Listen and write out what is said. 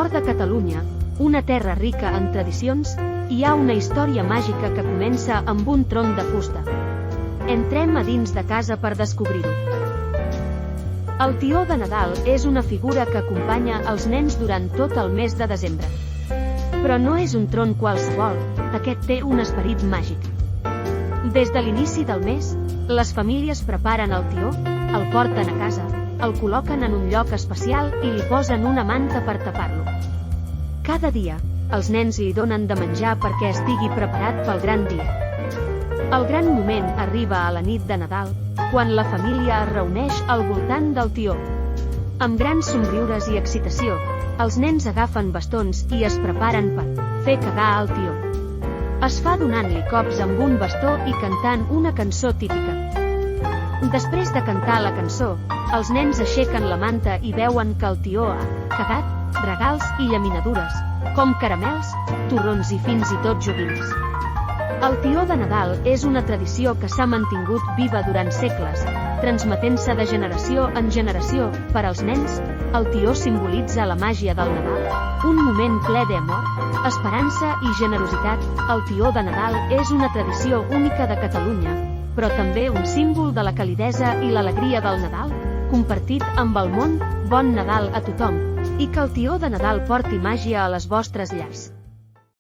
cor de Catalunya, una terra rica en tradicions, hi ha una història màgica que comença amb un tron de fusta. Entrem a dins de casa per descobrir-ho. El tió de Nadal és una figura que acompanya els nens durant tot el mes de desembre. Però no és un tron qualsevol, aquest té un esperit màgic. Des de l'inici del mes, les famílies preparen el tió, el porten a casa, el col·loquen en un lloc especial i li posen una manta per tapar-lo. Cada dia, els nens li donen de menjar perquè estigui preparat pel gran dia. El gran moment arriba a la nit de Nadal, quan la família es reuneix al voltant del tió. Amb grans somriures i excitació, els nens agafen bastons i es preparen per fer cagar al tió. Es fa donant-li cops amb un bastó i cantant una cançó típica. Després de cantar la cançó, els nens aixequen la manta i veuen que el tió ha cagat regals i llaminadures, com caramels, torrons i fins i tot joguines. El tió de Nadal és una tradició que s'ha mantingut viva durant segles, transmetent-se de generació en generació. Per als nens, el tió simbolitza la màgia del Nadal, un moment ple d'amor, esperança i generositat. El tió de Nadal és una tradició única de Catalunya, però també un símbol de la calidesa i l'alegria del Nadal, compartit amb el món. Bon Nadal a tothom, i que el tió de Nadal porti màgia a les vostres llars.